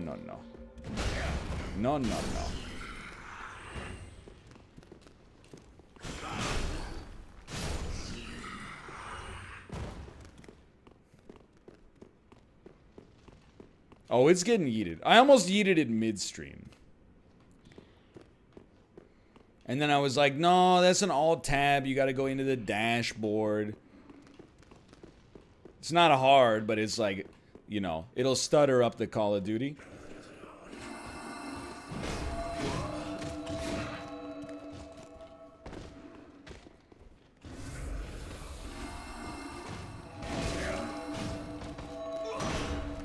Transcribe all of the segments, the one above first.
no, no. No, no, no. Oh, it's getting yeeted. I almost yeeted it midstream. And then I was like, no, that's an alt tab. You gotta go into the dashboard. It's not hard, but it's like, you know, it'll stutter up the Call of Duty.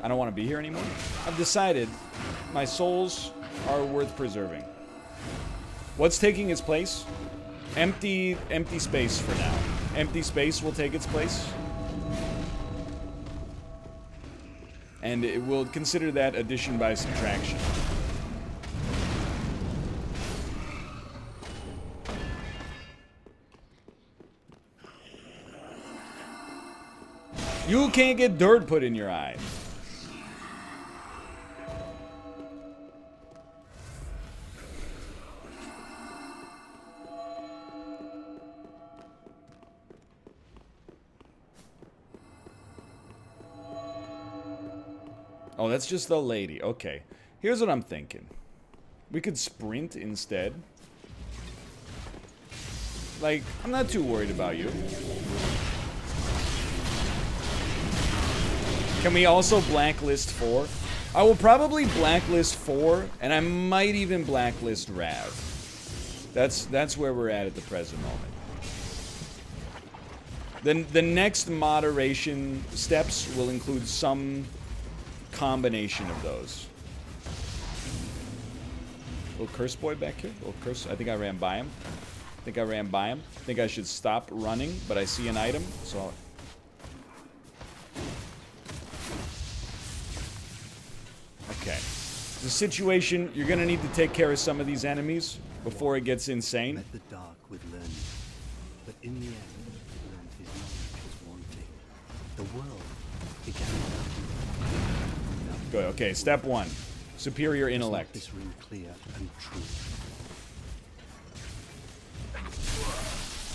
I don't want to be here anymore. I've decided my souls are worth preserving. What's taking its place? Empty space for now. Empty space will take its place. And it will consider that addition by subtraction. You can't get dirt put in your eye. Oh, that's just the lady. Okay. Here's what I'm thinking. We could sprint instead. Like, I'm not too worried about you. Can we also blacklist 4? I will probably blacklist 4, and I might even blacklist Rav. That's where we're at the present moment. Then the next moderation steps will include some combination of those. Little curse boy back here. Little curse. I think I ran by him. I think I should stop running, but I see an item, so. Okay. The situation, you're gonna need to take care of some of these enemies before it gets insane. Met the dark with learning, but in the end, learned his knowledge was wanting. The world began without him. Go. Okay, step 1. Superior intellect. This ring clear and true.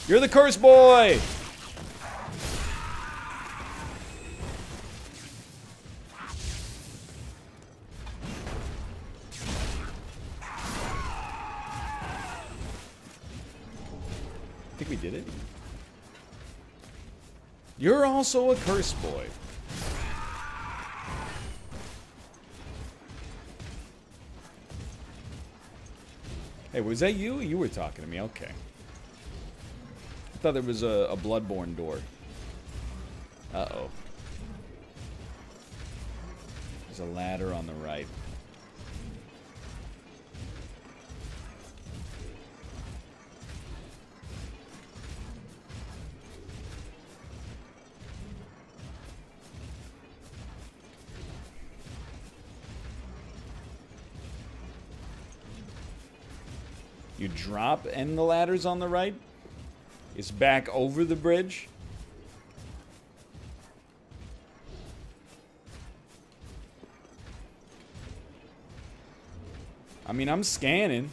You're the curse boy! I think we did it. You're also a curse boy. Hey, was that you? You were talking to me. Okay. I thought there was a Bloodborne door. Uh-oh. There's a ladder on the right. You drop and the ladder's on the right. It's back over the bridge. I mean, I'm scanning.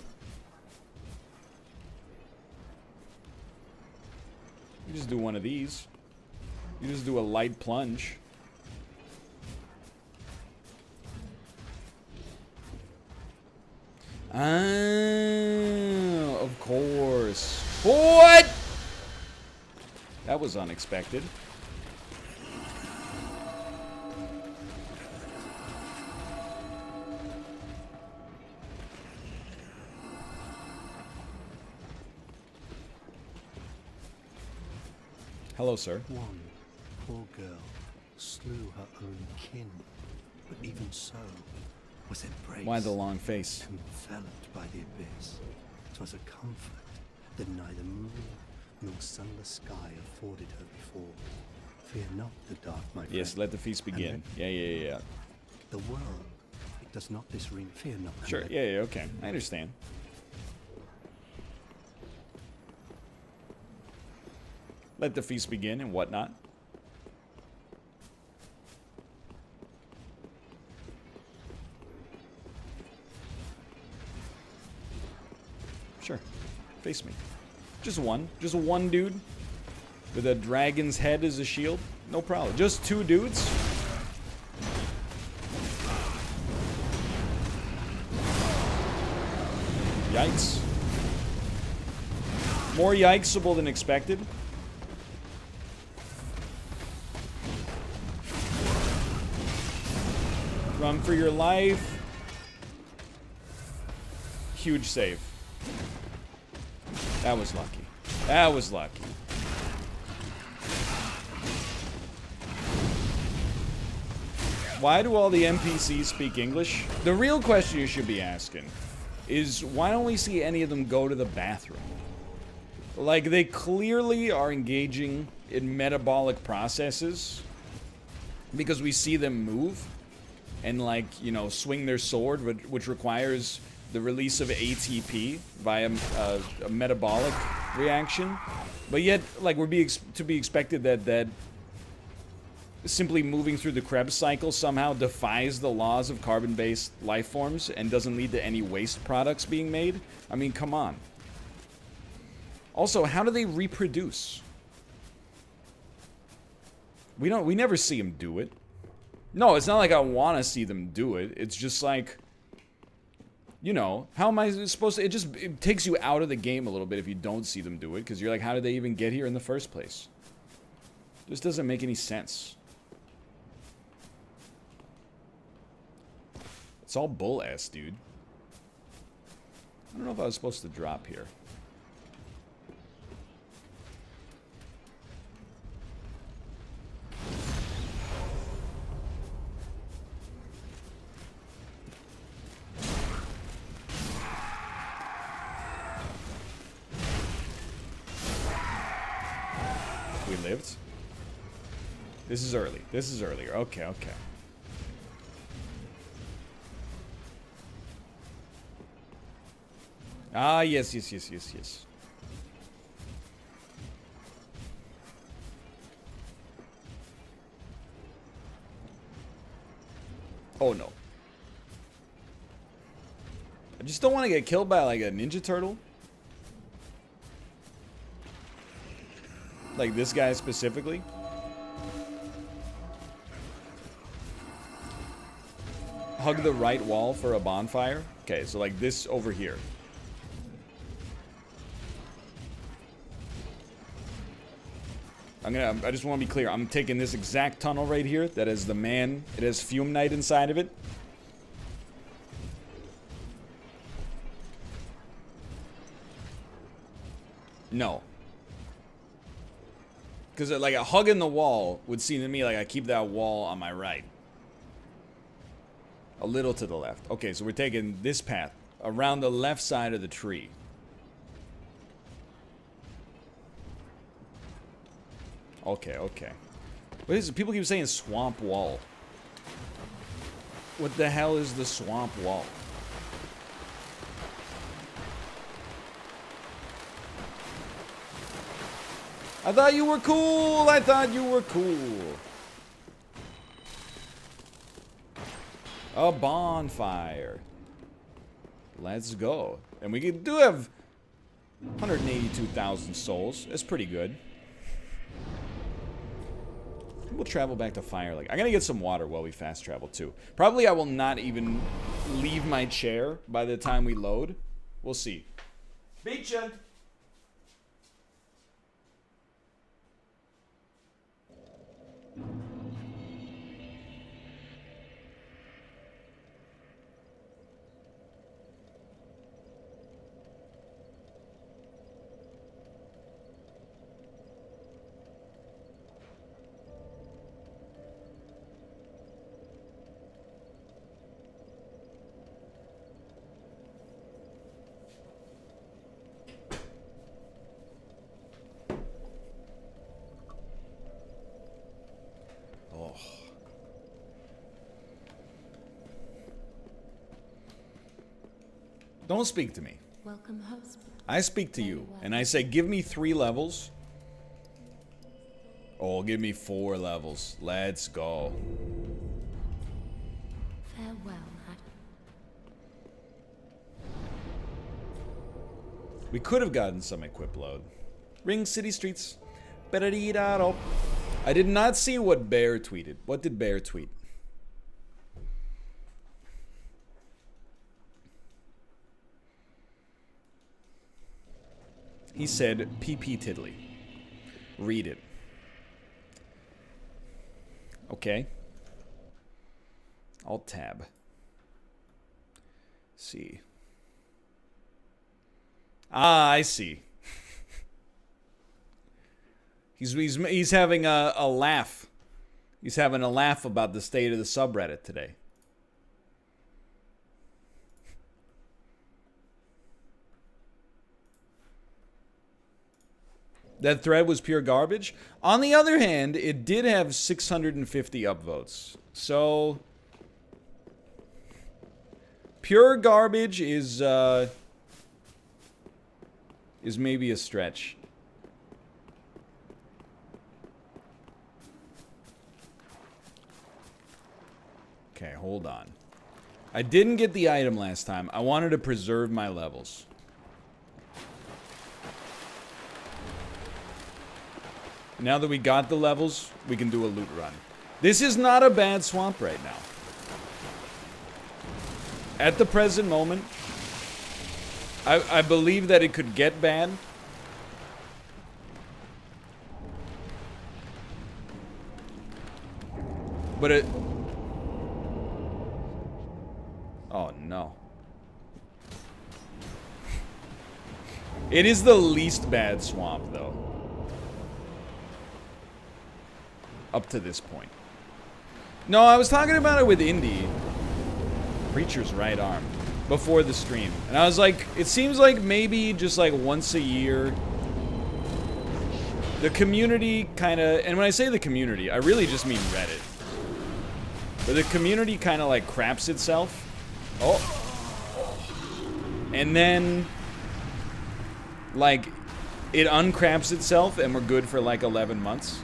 You just do one of these. You just do a light plunge. Oh, of course. What? That was unexpected. Hello, sir. One poor girl slew her own kin, but even so, was embraced. Why the long face? Enveloped by the abyss. 'Twas a comfort that neither moon nor sunless sky afforded her before. Fear not the dark, my friend. Yes, let the feast begin. Yeah. The world, it does not this ring. Fear not. Sure, yeah, okay. I understand. Let the feast begin and whatnot. Sure. Face me. Just one. Just one dude with a dragon's head as a shield. No problem. Just two dudes. Yikes. More yikesable than expected. Run for your life. Huge save. That was lucky. That was lucky. Why do all the NPCs speak English? The real question you should be asking is, why don't we see any of them go to the bathroom? Like, they clearly are engaging in metabolic processes because we see them move and, like, you know, swing their sword, which requires the release of ATP via a metabolic reaction. But yet, like, we're to be expected that simply moving through the Krebs cycle somehow defies the laws of carbon-based life forms and doesn't lead to any waste products being made? I mean, come on. Also, how do they reproduce? We never see them do it. No, it's not like I want to see them do it. It's just like, you know, how am I supposed to... It takes you out of the game a little bit if you don't see them do it, because you're like, how did they even get here in the first place? This doesn't make any sense. It's all bull ass, dude. I don't know if I was supposed to drop here. We lived? This is early. This is earlier. Okay, okay. Ah, yes, yes, yes, yes, yes. Oh, no. I just don't want to get killed by, like, a Ninja Turtle. Like this guy specifically. Hug the right wall for a bonfire. Okay, so like this over here. I just want to be clear. I'm taking this exact tunnel right here that is the man. It has Fume Knight inside of it. No. Because like a hug in the wall would seem to me like I keep that wall on my right. A little to the left. Okay, so we're taking this path around the left side of the tree. Okay, okay. What is it? People keep saying swamp wall. What the hell is the swamp wall? I thought you were cool! I thought you were cool! A bonfire. Let's go. And we do have 182,000 souls. That's pretty good. We'll travel back to Fire Lake. I'm gonna get some water while we fast travel too. Probably I will not even leave my chair by the time we load. We'll see. Beachin'! Don't speak to me. Welcome, host. I speak to you, and I say, give me 3 levels. Oh, give me 4 levels. Let's go. Farewell, Adam. We could have gotten some equip load. Ring City Streets. I did not see what Bear tweeted. What did Bear tweet? He said, PP Tiddly. Read it. Okay. Alt tab. See. Ah, I see. He's having a laugh. He's having a laugh about the state of the subreddit today. That thread was pure garbage. On the other hand, it did have 650 upvotes. So pure garbage is maybe a stretch. Okay, hold on. I didn't get the item last time. I wanted to preserve my levels. Now that we got the levels, we can do a loot run. This is not a bad swamp right now. At the present moment, I believe that it could get bad. But it... Oh, no. It is the least bad swamp, though. Up to this point. No, I was talking about it with Indy. Preacher's right arm. Before the stream. And I was like, it seems like maybe just like once a year, the community kind of... And when I say the community, I really just mean Reddit. But the community kind of like craps itself. Oh. And then, like, it uncraps itself and we're good for like 11 months.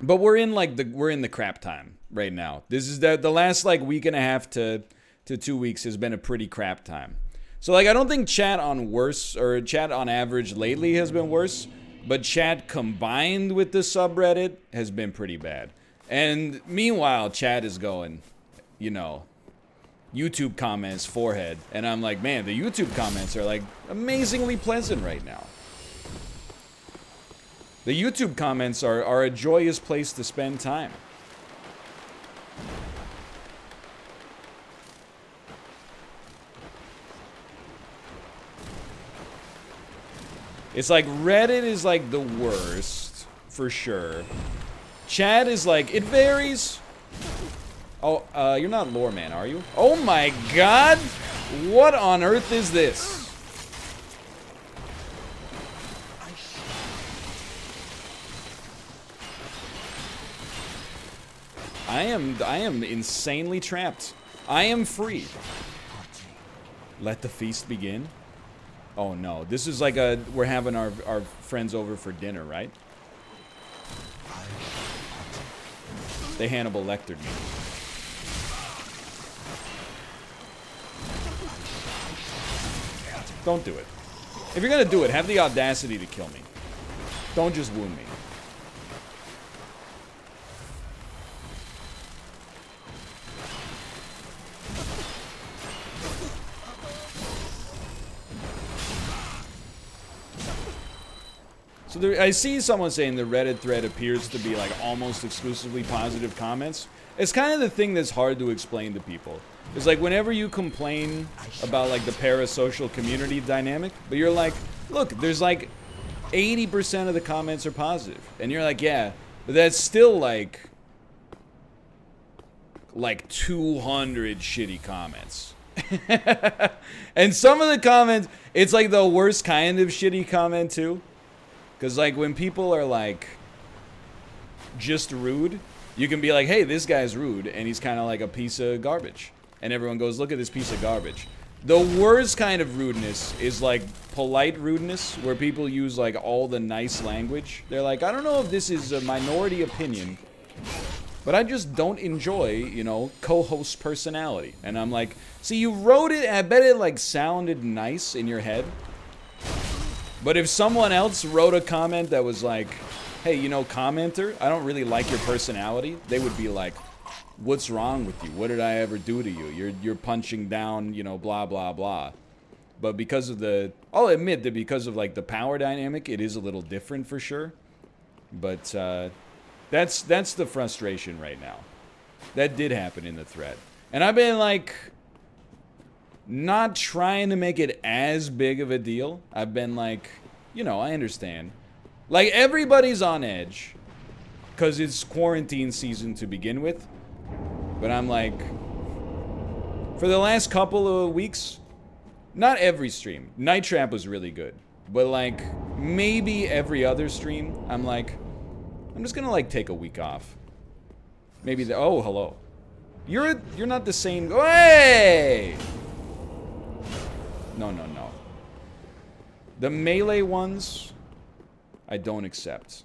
But we're in like the crap time right now. This is the last like week and a half to 2 weeks has been a pretty crap time. So like I don't think chat on worse or chat on average lately has been worse, but chat combined with the subreddit has been pretty bad. And meanwhile, chat is going, you know, YouTube comments, forehead. And I'm like, man, the YouTube comments are like amazingly pleasant right now. The YouTube comments are a joyous place to spend time. It's like Reddit is like the worst, for sure. Chat is like, it varies. Oh, you're not lore man, are you? Oh my god! What on earth is this? I am insanely trapped. I am free. Let the feast begin. Oh no, this is like we're having our friends over for dinner, right? They Hannibal Lectered me. Don't do it. If you're gonna do it, have the audacity to kill me. Don't just wound me. So there, I see someone saying the Reddit thread appears to be like almost exclusively positive comments. It's kind of the thing that's hard to explain to people. It's like whenever you complain about like the parasocial community dynamic, but you're like, look, there's like 80% of the comments are positive. And you're like, yeah, but that's still like 200 shitty comments. And some of the comments, it's like the worst kind of shitty comment too. Because, like, when people are, like, just rude, you can be like, hey, this guy's rude, and he's kind of like a piece of garbage. And everyone goes, look at this piece of garbage. The worst kind of rudeness is, like, polite rudeness, where people use, like, all the nice language. They're like, I don't know if this is a minority opinion, But I just don't enjoy, you know, co-host personality. And I'm like, see, you wrote it, I bet it, like, sounded nice in your head. But if someone else wrote a comment that was like, hey, you know, commenter, I don't really like your personality, they would be like, what's wrong with you? What did I ever do to you? You're punching down, you know, blah, blah, blah. But because of the... I'll admit that because of, like, the power dynamic, it is a little different for sure. But, that's the frustration right now. That did happen in the thread. And I've been, like, not trying to make it as big of a deal. I've been, like, you know, I understand. Like, everybody's on edge. Because it's quarantine season to begin with. But I'm like... For the last couple of weeks... Not every stream. Night Trap was really good. But, like, maybe every other stream, I'm like, I'm just gonna, like, take a week off. Maybe the... Oh, hello. You're not the same... Hey! No, no, no. The melee ones, I don't accept.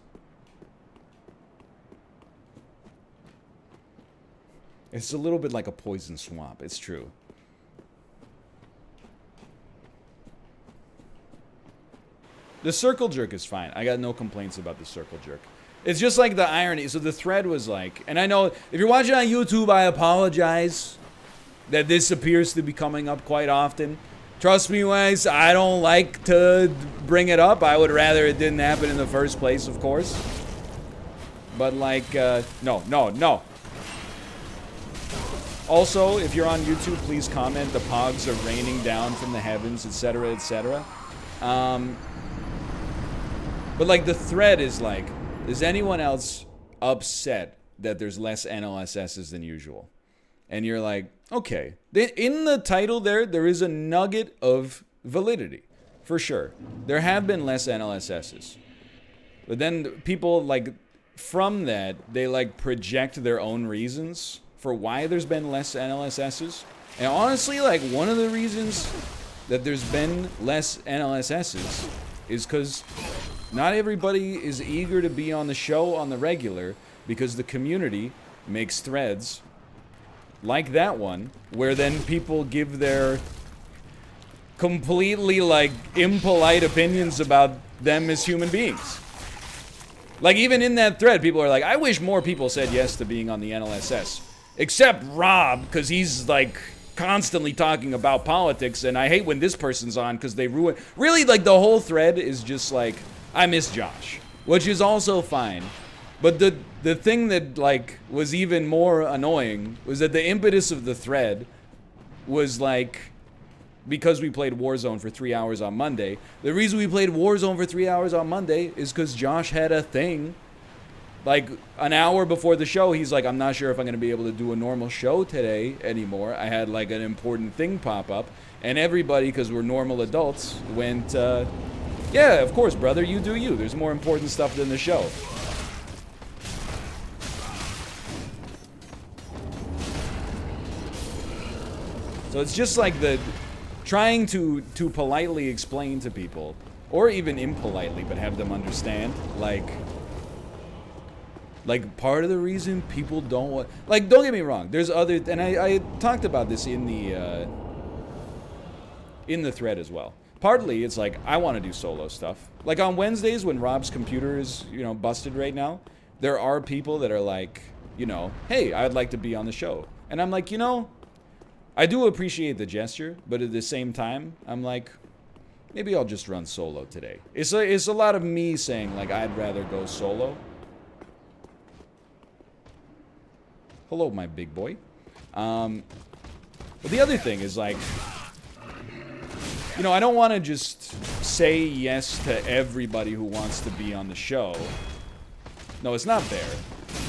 It's a little bit like a poison swamp. It's true. The circle jerk is fine. I got no complaints about the circle jerk. It's just like the irony. So the thread was like... And I know, if you're watching on YouTube, I apologize that this appears to be coming up quite often. Trust me, Wes, I don't like to bring it up. I would rather it didn't happen in the first place, of course. But like, no, no, no. Also, if you're on YouTube, please comment. The pogs are raining down from the heavens, etc., etc. But like the thread is like, is anyone else upset that there's less NLSSs than usual? And you're like, okay. In the title there is a nugget of validity, for sure. There have been less NLSSs. But then people, like, from that, they, like, project their own reasons for why there's been less NLSSs. And honestly, like, one of the reasons that there's been less NLSSs is because not everybody is eager to be on the show on the regular, because the community makes threads like that one, where then people give their completely, like, impolite opinions about them as human beings. Like, even in that thread, people are like, I wish more people said yes to being on the NLSS. Except Rob, because he's, like, constantly talking about politics, and I hate when this person's on because they ruin... Really, like, the whole thread is just like, I miss Josh, which is also fine. But the thing that, like, was even more annoying was that the impetus of the thread was, like, because we played Warzone for 3 hours on Monday. The reason we played Warzone for 3 hours on Monday is because Josh had a thing. Like, an hour before the show, he's like, I'm not sure if I'm going to be able to do a normal show today anymore. I had, like, an important thing pop up. And everybody, because we're normal adults, went, yeah, of course, brother, you do you. There's more important stuff than the show. So it's just like the trying to politely explain to people, or even impolitely, but have them understand, like part of the reason people don't want, like, don't get me wrong, there's other, and I talked about this in the thread as well. Partly, it's like, I want to do solo stuff. Like, on Wednesdays, when Rob's computer is, you know, busted right now, there are people that are like, you know, hey, I'd like to be on the show. And I'm like, you know, I do appreciate the gesture, but at the same time, I'm like, maybe I'll just run solo today. It's a lot of me saying, like, I'd rather go solo. Hello, my big boy. But the other thing is, like, you know, I don't want to just say yes to everybody who wants to be on the show. No, it's not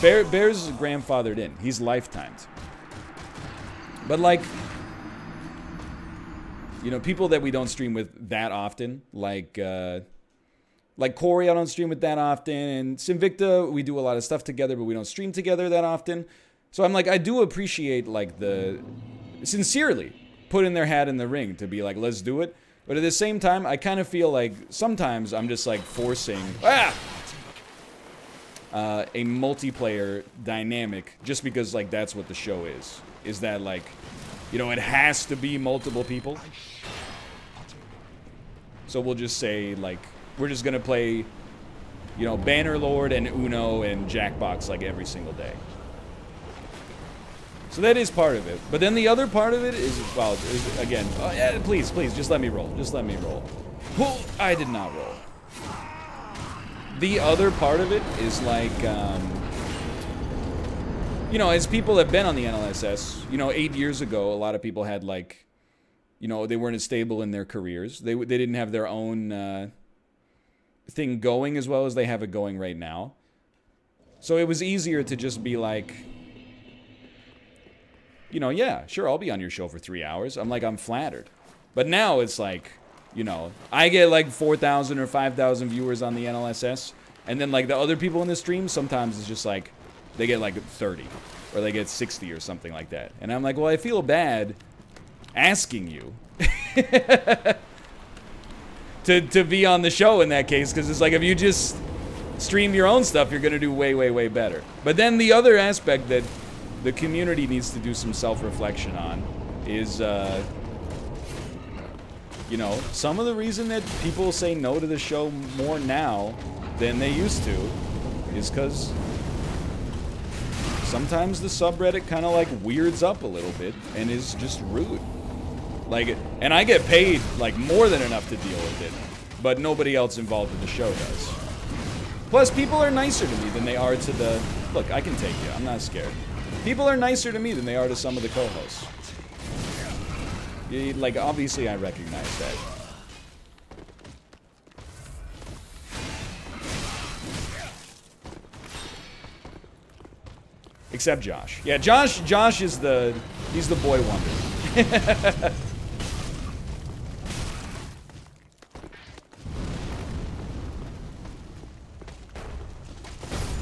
Bear. Bear's grandfathered in. He's lifetimed. But, like, you know, people that we don't stream with that often, like Corey, I don't stream with that often, and Sinvicta, we do a lot of stuff together, but we don't stream together that often. So I'm like, I do appreciate, like, the sincerely putting their hat in the ring to be like, let's do it. But at the same time, I kind of feel like sometimes I'm just, like, forcing, a multiplayer dynamic, just because like that's what the show is. Is that like, you know, it has to be multiple people. So we'll just say like we're just gonna play, you know, Bannerlord and Uno and Jackbox like every single day. So that is part of it. But then the other part of it is, well, is, again, yeah, please, just let me roll. Just let me roll. Well, I did not roll. The other part of it is like, you know, as people have been on the NLSS, you know, 8 years ago, a lot of people had like, you know, they weren't as stable in their careers. They didn't have their own thing going as well as they have it going right now. So it was easier to just be like, you know, yeah, sure, I'll be on your show for 3 hours. I'm flattered. But now it's like, you know, I get like 4,000 or 5,000 viewers on the NLSS, and then like the other people in the stream, sometimes it's just like, they get like 30, or they get 60 or something like that. And I'm like, well, I feel bad asking you to be on the show in that case, because it's like, if you just stream your own stuff, you're gonna do way, way, way better. But then the other aspect that the community needs to do some self-reflection on is, you know, some of the reason that people say no to the show more now than they used to is because sometimes the subreddit kind of like weirds up a little bit and is just rude. Like, and I get paid like more than enough to deal with it, but nobody else involved with the show does. Plus, people are nicer to me than they are to the... Look, I can take you. I'm not scared. People are nicer to me than they are to some of the co-hosts. Like, obviously I recognize that. Except Josh. Yeah, Josh is he's the boy wonder.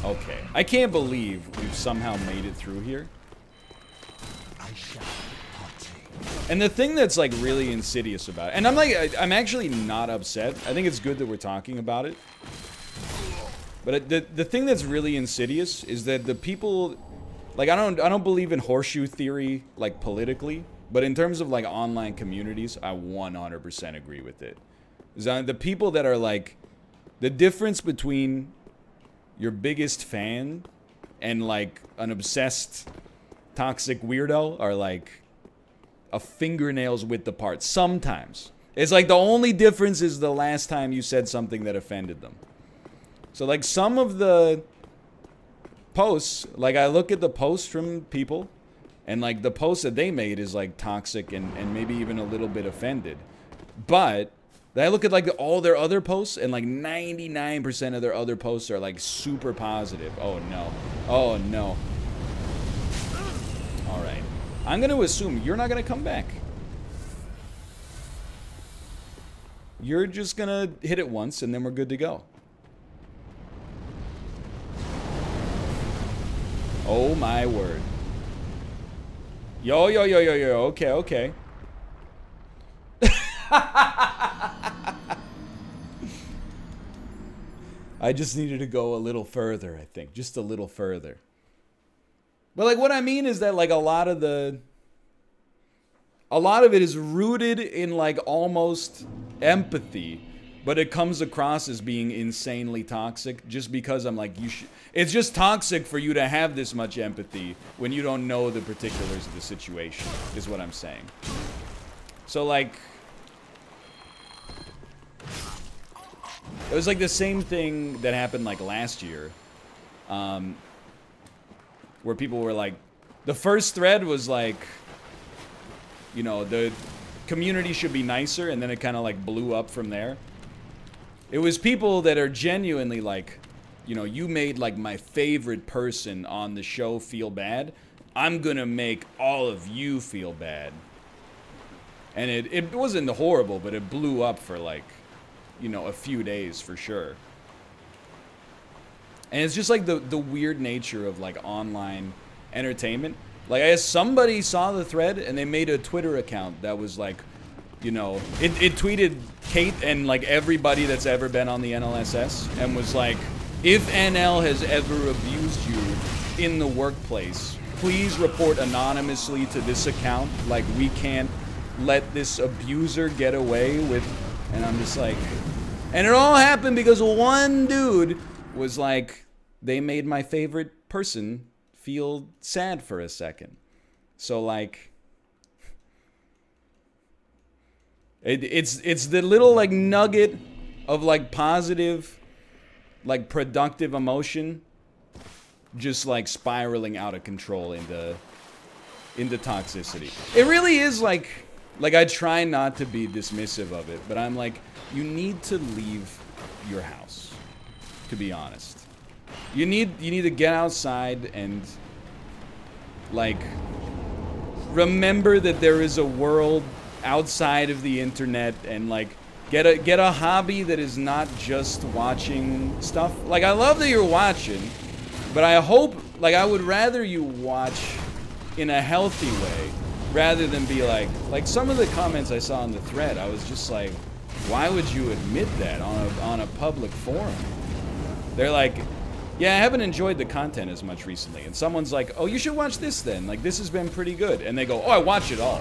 Okay. I can't believe we've somehow made it through here. And the thing that's like really insidious about it, and I'm actually not upset. I think it's good that we're talking about it. But the thing that's really insidious is that the people, like, I don't believe in horseshoe theory, like, politically, but in terms of like online communities, I 100% agree with it. The people that are like, the difference between your biggest fan and like an obsessed toxic weirdo are like a fingernail's width apart. Sometimes it's like the only difference is the last time you said something that offended them. So like some of the posts, like I look at the posts from people and like the post that they made is like toxic and maybe even a little bit offended. But I look at like all their other posts and like 99% of their other posts are like super positive. Oh no. Oh no. Alright. I'm gonna assume you're not gonna come back. You're just gonna hit it once and then we're good to go. Oh my word. Yo. Okay, okay. I just needed to go a little further, I think. Just a little further. But like what I mean is that like a lot of it is rooted in like almost empathy, but it comes across as being insanely toxic just because I'm like, it's just toxic for you to have this much empathy when you don't know the particulars of the situation, is what I'm saying. So like, it was like the same thing that happened like last year, where people were like, the first thread was like, you know, the community should be nicer, and then it kind of like blew up from there. It was people that are genuinely like, you know, you made like my favorite person on the show feel bad. I'm gonna make all of you feel bad. And it wasn't horrible, but it blew up for like, you know, a few days for sure. And it's just like the weird nature of like online entertainment. Like I guess somebody saw the thread and they made a Twitter account that was like, you know, it tweeted Kate and like everybody that's ever been on the NLSS and was like, If NL has ever abused you in the workplace, please report anonymously to this account. Like, we can't let this abuser get away with... And I'm just like... And it all happened because one dude was like, they made my favorite person feel sad for a second. So, like... It's the little, like, nugget of, like, positive, like, productive emotion just, like, spiraling out of control into toxicity. It really is, like, I try not to be dismissive of it, but I'm like, you need to leave your house, to be honest. You need to get outside and, like, remember that there is a world outside of the internet, and like get a hobby that is not just watching stuff. Like, I love that you're watching, but I hope, like, I would rather you watch in a healthy way rather than be like some of the comments I saw on the thread. I was just like, why would you admit that on a public forum? They're like, yeah, I haven't enjoyed the content as much recently. And someone's like, oh, you should watch this then. Like, this has been pretty good. And they go, oh, I watch it all.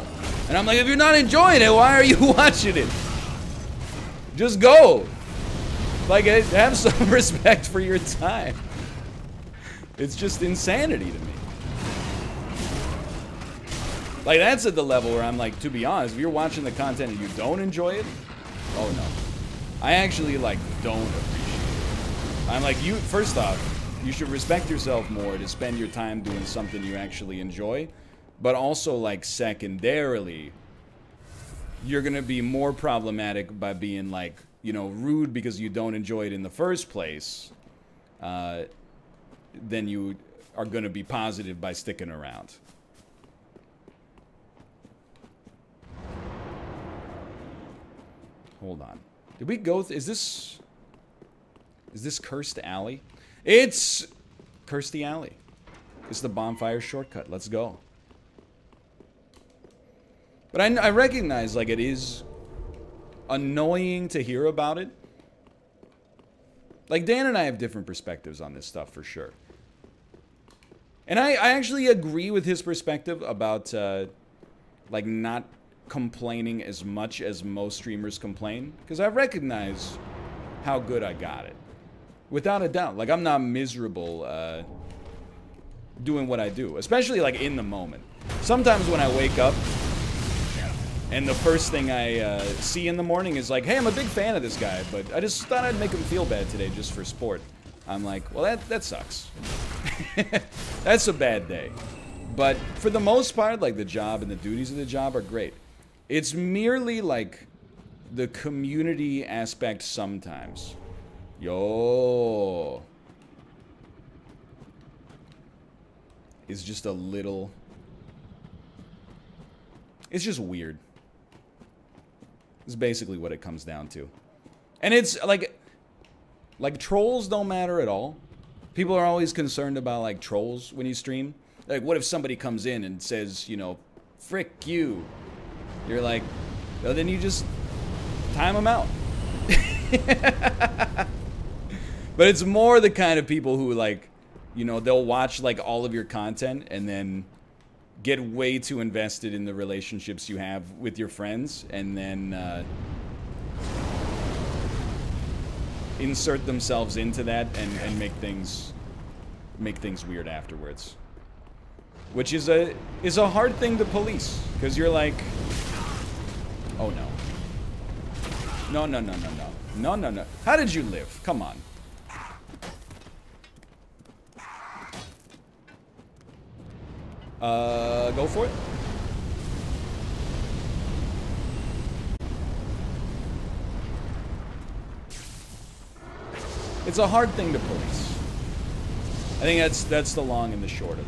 And I'm like, if you're not enjoying it, why are you watching it? Just go. Like, have some respect for your time. It's just insanity to me. Like, that's at the level where I'm like, to be honest, if you're watching the content and you don't enjoy it, oh no. I actually, like, don't appreciate it. I'm like, first off, you should respect yourself more to spend your time doing something you actually enjoy. But also, like, secondarily, you're gonna be more problematic by being, like, you know, rude because you don't enjoy it in the first place, than you are gonna be positive by sticking around. Hold on. Did we go... Is this Cursed Alley? It's Cursed Alley. It's the bonfire shortcut. Let's go. But I recognize, like, it is annoying to hear about it. Like, Dan and I have different perspectives on this stuff, for sure. And I actually agree with his perspective about, like, not complaining as much as most streamers complain. Because I recognize how good I got it. Without a doubt. Like, I'm not miserable doing what I do. Especially, like, in the moment. Sometimes when I wake up and the first thing I see in the morning is like, hey, I'm a big fan of this guy, but I just thought I'd make him feel bad today just for sport. I'm like, well, that sucks. That's a bad day. But for the most part, like, the job and the duties of the job are great. It's merely, like, the community aspect sometimes. Yo. It's just a little... It's just weird. It's basically what it comes down to. And it's, like, trolls don't matter at all. People are always concerned about, like, trolls when you stream. Like, what if somebody comes in and says, you know, frick you? You're like, well, then you just time them out. But it's more the kind of people who, like, you know, they'll watch, like, all of your content and then get way too invested in the relationships you have with your friends, and then insert themselves into that and make things weird afterwards. Which is a hard thing to police, because you're like, oh no. No, no, no, no, no. No, no, no. How did you live? Come on. Go for it. It's a hard thing to police. I think that's the long and the short of it.